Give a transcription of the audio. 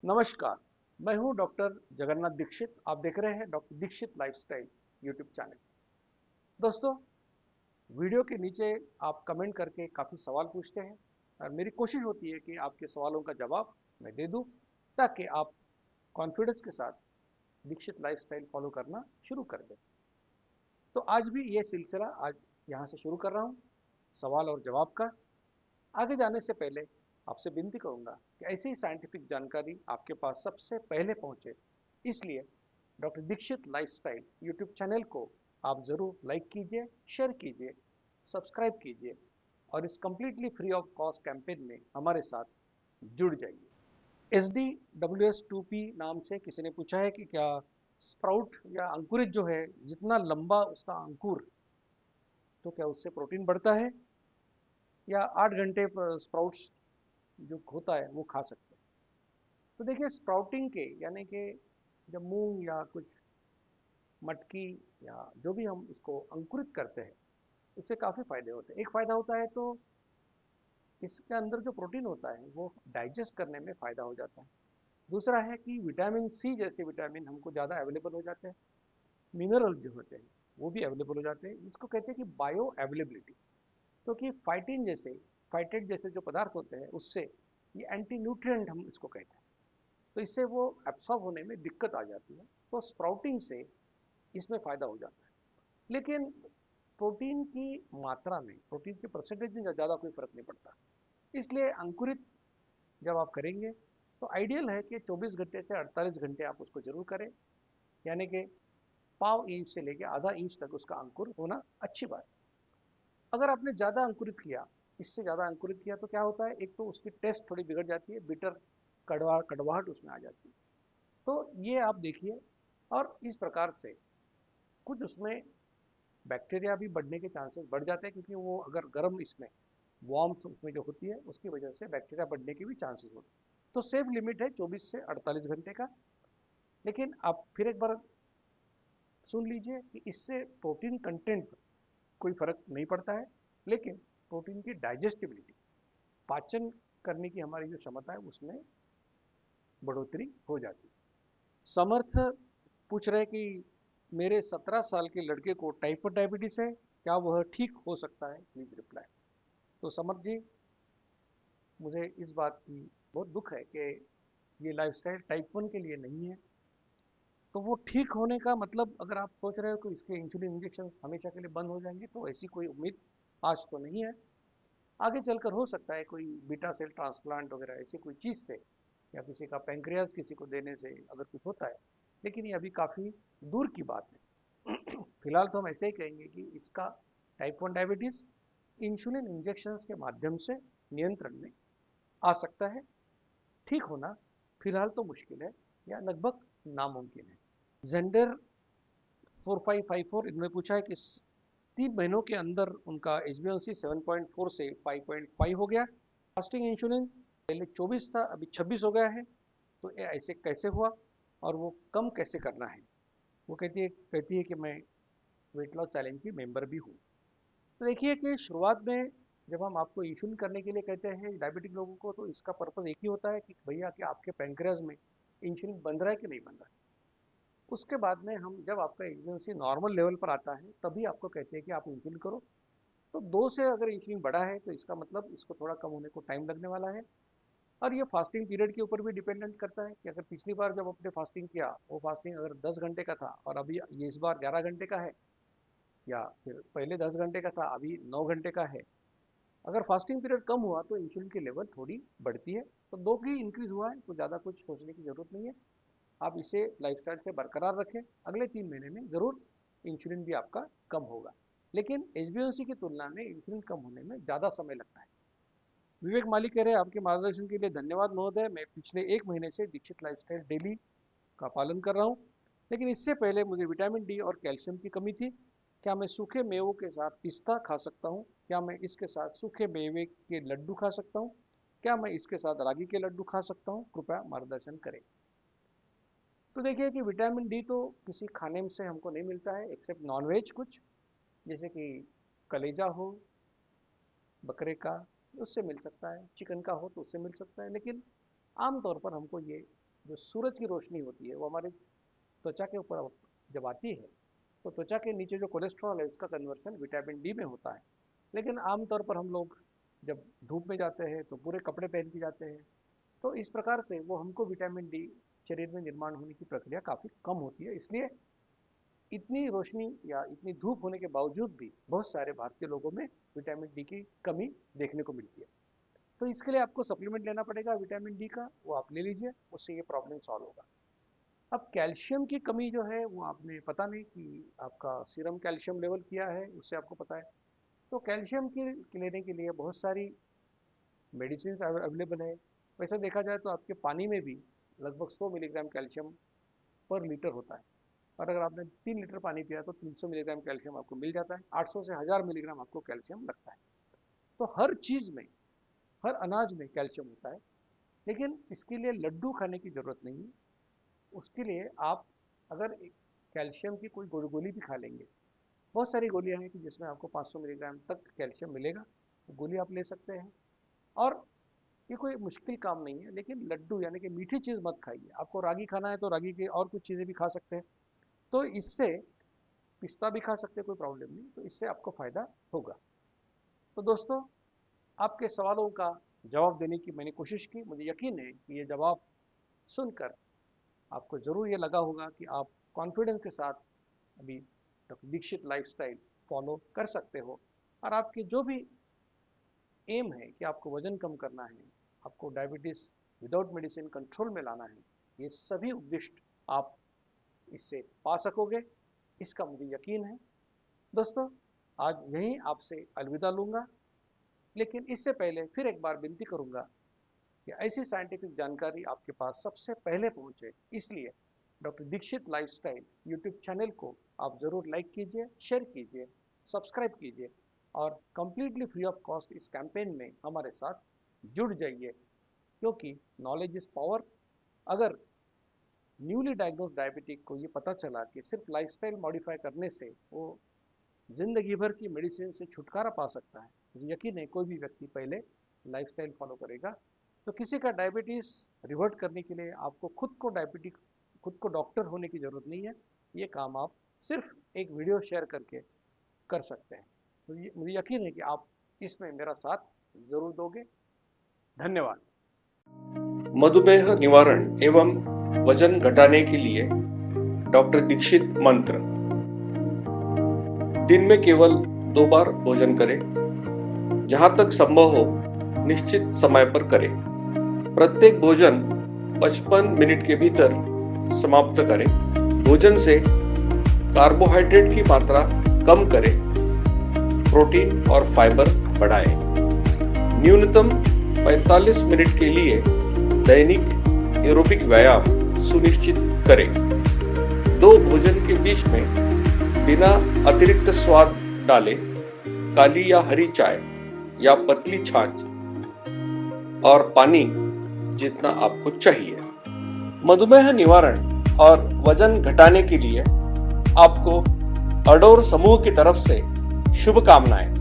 नमस्कार। मैं हूं डॉक्टर जगन्नाथ दीक्षित। आप देख रहे हैं doctor Dixit lifestyle YouTube channel. दोस्तों, वीडियो के नीचे आप कमेंट करके काफ़ी सवाल पूछते हैं और मेरी कोशिश होती है कि आपके सवालों का जवाब मैं दे दूं ताकि आप कॉन्फिडेंस के साथ दीक्षित लाइफस्टाइल फॉलो करना शुरू कर दें। तो आज भी ये सिलसिला आज यहाँ से शुरू कर रहा हूँ, सवाल और जवाब का। आगे जाने से पहले आपसे विनती करूंगा कि ऐसी ही साइंटिफिक जानकारी आपके पास सबसे पहले पहुंचे, इसलिए doctor Dixit lifestyle YouTube channel को आप ज़रूर लाइक कीजिए, शेयर कीजिए, सब्सक्राइब कीजिए और इस completely free of cost campaign में हमारे साथ जुड़ जाइए। SD WS2P नाम से किसी ने पूछा है कि क्या स्प्राउट या अंकुरित जो है, जितना लंबा उसका अंकुर, तो क्या उससे प्रोटीन बढ़ता है या 8 घंटे पर स्प्राउट्स जो होता है वो खा सकते हैं। तो देखिए, स्प्राउटिंग के यानी कि जब मूंग या कुछ मटकी या जो भी हम इसको अंकुरित करते हैं, इससे काफ़ी फायदे होते हैं। एक फायदा होता है तो इसके अंदर जो प्रोटीन होता है वो डाइजेस्ट करने में फायदा हो जाता है। दूसरा है कि विटामिन सी जैसे विटामिन हमको ज़्यादा अवेलेबल हो जाते हैं। मिनरल जो होते हैं वो भी अवेलेबल हो जाते हैं, जिसको कहते हैं कि बायो अवेलेबिलिटी। क्योंकि फाइटेट जैसे जो पदार्थ होते हैं उससे ये एंटी न्यूट्रिएंट हम इसको कहते हैं, तो इससे वो एब्सॉर्ब होने में दिक्कत आ जाती है। तो स्प्राउटिंग से इसमें फ़ायदा हो जाता है। लेकिन प्रोटीन की मात्रा में, प्रोटीन के परसेंटेज में ज़्यादा कोई फ़र्क नहीं पड़ता। इसलिए अंकुरित जब आप करेंगे तो आइडियल है कि 24 घंटे से 48 घंटे आप उसको ज़रूर करें। यानी कि पाव इंच से लेकर आधा इंच तक उसका अंकुर होना अच्छी बात है। अगर आपने ज़्यादा अंकुरित किया, इससे ज़्यादा अंकुरित किया तो क्या होता है, एक तो उसकी टेस्ट थोड़ी बिगड़ जाती है, बिटर कड़वाहट उसमें आ जाती है। तो ये आप देखिए, और इस प्रकार से कुछ उसमें बैक्टीरिया भी बढ़ने के चांसेस बढ़ जाते हैं, क्योंकि वो अगर गर्म इसमें वार्मथ उसमें जो होती है उसकी वजह से बैक्टीरिया बढ़ने के भी चांसेस होते हैं। तो सेफ लिमिट है 24 से 48 घंटे का। लेकिन आप फिर एक बार सुन लीजिए कि इससे प्रोटीन कंटेंट पर कोई फर्क नहीं पड़ता है, लेकिन प्रोटीन की डाइजेस्टिबिलिटी, पाचन करने की हमारी जो क्षमता है उसमें बढ़ोतरी हो जाती है। समर्थ पूछ रहे कि मेरे 17 साल के लड़के को टाइप 1 डायबिटीज है, क्या वह ठीक हो सकता है? Please reply. तो समर्थ जी, मुझे इस बात की बहुत दुख है कि ये लाइफस्टाइल टाइप 1 के लिए नहीं है। तो वो ठीक होने का मतलब, अगर आप सोच रहे हो कि इसके इंसुलिन इंजेक्शन हमेशा के लिए बंद हो जाएंगे, तो ऐसी कोई उम्मीद आज तो नहीं है। आगे चलकर हो सकता है कोई बीटा सेल ट्रांसप्लांट वगैरह ऐसी कोई चीज़ से, या किसी का पैंक्रियाज किसी को देने से अगर कुछ होता है, लेकिन ये अभी काफ़ी दूर की बात है। फिलहाल तो हम ऐसे ही कहेंगे कि इसका टाइप 1 डायबिटीज़ इंसुलिन इंजेक्शंस के माध्यम से नियंत्रण में आ सकता है। ठीक होना फिलहाल तो मुश्किल है, या लगभग नामुमकिन है। जेंडर 4554 इन्होंने पूछा है कि 3 महीनों के अंदर उनका HbA1c 7.4 से 5.5 हो गया। फास्टिंग इंसुलिन पहले 24 था, अभी 26 हो गया है। तो ये ऐसे कैसे हुआ और वो कम कैसे करना है? वो कहती है कि मैं वेट लॉस चैलेंज की मेंबर भी हूँ। तो देखिए कि शुरुआत में जब हम आपको इंसुलिन करने के लिए कहते हैं डायबिटिक लोगों को, तो इसका पर्पज़ एक ही होता है कि भैया कि आपके पैंक्रियाज में इंसुलिन बन रहा है कि नहीं बन रहा है। उसके बाद में हम जब आपका एच नॉर्मल लेवल पर आता है तभी आपको कहते हैं कि आप इंसुलिन करो। तो 2 से अगर इंसुलिन बढ़ा है तो इसका मतलब इसको थोड़ा कम होने को टाइम लगने वाला है। और ये फास्टिंग पीरियड के ऊपर भी डिपेंडेंट करता है कि अगर पिछली बार जब आपने फास्टिंग किया, वो फास्टिंग अगर 10 घंटे का था और अभी ये इस बार 11 घंटे का है, या फिर पहले 10 घंटे का था अभी 9 घंटे का है। अगर फास्टिंग पीरियड कम हुआ तो इंसुलिन की लेवल थोड़ी बढ़ती है। तो 2 की इंक्रीज हुआ है तो ज़्यादा कुछ सोचने की ज़रूरत नहीं है। आप इसे लाइफस्टाइल से बरकरार रखें, अगले 3 महीने में ज़रूर इंसुलिन भी आपका कम होगा। लेकिन HbA1c की तुलना में इंसुलिन कम होने में ज़्यादा समय लगता है। विवेक माली कह रहे हैं, आपके मार्गदर्शन के लिए धन्यवाद महोदय। मैं पिछले 1 महीने से दीक्षित लाइफस्टाइल डेली का पालन कर रहा हूँ, लेकिन इससे पहले मुझे विटामिन डी और कैल्शियम की कमी थी। क्या मैं सूखे मेवों के साथ पिस्ता खा सकता हूँ? क्या मैं इसके साथ सूखे मेवे के लड्डू खा सकता हूँ? क्या मैं इसके साथ रागी के लड्डू खा सकता हूँ? कृपया मार्गदर्शन करें। तो देखिए कि विटामिन डी तो किसी खाने में से हमको नहीं मिलता है, एक्सेप्ट नॉनवेज कुछ, जैसे कि कलेजा हो बकरे का, उससे मिल सकता है, चिकन का हो तो उससे मिल सकता है, लेकिन आमतौर पर हमको ये जो सूरज की रोशनी होती है वो हमारे त्वचा के ऊपर जब आती है तो त्वचा के नीचे जो कोलेस्ट्रॉल है उसका कन्वर्शन विटामिन डी में होता है। लेकिन आमतौर पर हम लोग जब धूप में जाते हैं तो पूरे कपड़े पहन के जाते हैं, तो इस प्रकार से वो हमको विटामिन डी शरीर में निर्माण होने की प्रक्रिया काफ़ी कम होती है। इसलिए इतनी रोशनी या इतनी धूप होने के बावजूद भी बहुत सारे भारतीय लोगों में विटामिन डी की कमी देखने को मिलती है। तो इसके लिए आपको सप्लीमेंट लेना पड़ेगा विटामिन डी का, वो आप ले लीजिए, उससे ये प्रॉब्लम सॉल्व होगा। अब कैल्शियम की कमी जो है वो आपने पता नहीं कि आपका सीरम कैल्शियम लेवल क्या है, उससे आपको पता है। तो कैल्शियम की लेने के लिए बहुत सारी मेडिसिन अवेलेबल है। वैसे देखा जाए तो आपके पानी में भी लगभग 100 मिलीग्राम कैल्शियम पर लीटर होता है, और अगर आपने 3 लीटर पानी पिया तो 300 मिलीग्राम कैल्शियम आपको मिल जाता है। 800 से 1000 मिलीग्राम आपको कैल्शियम लगता है। तो हर चीज़ में, हर अनाज में कैल्शियम होता है। लेकिन इसके लिए लड्डू खाने की ज़रूरत नहीं है। उसके लिए आप अगर कैल्शियम की कोई गोली भी खा लेंगे, बहुत सारी गोलियां हैं कि जिसमें आपको 500 मिलीग्राम तक कैल्शियम मिलेगा, तो गोली आप ले सकते हैं। और ये कोई मुश्किल काम नहीं है। लेकिन लड्डू यानी कि मीठी चीज़ मत खाइए। आपको रागी खाना है तो रागी की और कुछ चीज़ें भी खा सकते हैं, तो इससे पिस्ता भी खा सकते हैं, कोई प्रॉब्लम नहीं, तो इससे आपको फ़ायदा होगा। तो दोस्तों, आपके सवालों का जवाब देने की मैंने कोशिश की। मुझे यकीन है कि ये जवाब सुनकर आपको ज़रूर ये लगा होगा कि आप कॉन्फिडेंस के साथ अभी डॉक्टर दीक्षित लाइफस्टाइल फॉलो कर सकते हो, और आपके जो भी एम है कि आपको वजन कम करना है, आपको डायबिटीज़ विदाउट मेडिसिन कंट्रोल में लाना है, ये सभी उद्दिष्ट आप इससे पा सकोगे, इसका मुझे यकीन है। दोस्तों, आज यहीं आपसे अलविदा लूँगा, लेकिन इससे पहले फिर एक बार विनती करूँगा कि ऐसी साइंटिफिक जानकारी आपके पास सबसे पहले पहुँचे, इसलिए doctor Dixit lifestyle YouTube channel को आप ज़रूर लाइक कीजिए, शेयर कीजिए, सब्सक्राइब कीजिए, और कंप्लीटली फ्री ऑफ कॉस्ट इस कैंपेन में हमारे साथ जुड़ जाइए, क्योंकि नॉलेज इज़ पावर। अगर न्यूली डायग्नोज डायबिटिक को ये पता चला कि सिर्फ लाइफस्टाइल मॉडिफाई करने से वो ज़िंदगी भर की मेडिसिन से छुटकारा पा सकता है, मुझे यकीन है कोई भी व्यक्ति पहले लाइफस्टाइल फॉलो करेगा। तो किसी का डायबिटीज़ रिवर्ट करने के लिए आपको खुद को डॉक्टर होने की ज़रूरत नहीं है। ये काम आप सिर्फ एक वीडियो शेयर करके कर सकते हैं। तो मुझे यकीन है कि आप इसमें मेरा साथ ज़रूर दोगे। धन्यवाद। मधुमेह निवारण एवं वजन घटाने के लिए डॉक्टर दीक्षित मंत्र। दिन में केवल 2 बार भोजन करें, जहां तक संभव हो निश्चित समय पर करें। प्रत्येक भोजन 55 मिनट के भीतर समाप्त करें। भोजन से कार्बोहाइड्रेट की मात्रा कम करें, प्रोटीन और फाइबर बढ़ाएं। न्यूनतम 45 मिनट के लिए दैनिक एरोबिक व्यायाम सुनिश्चित करें। 2 भोजन के बीच में बिना अतिरिक्त स्वाद डाले काली या हरी चाय या पतली छाछ और पानी जितना आपको चाहिए। मधुमेह निवारण और वजन घटाने के लिए आपको अडोर समूह की तरफ से शुभकामनाएं।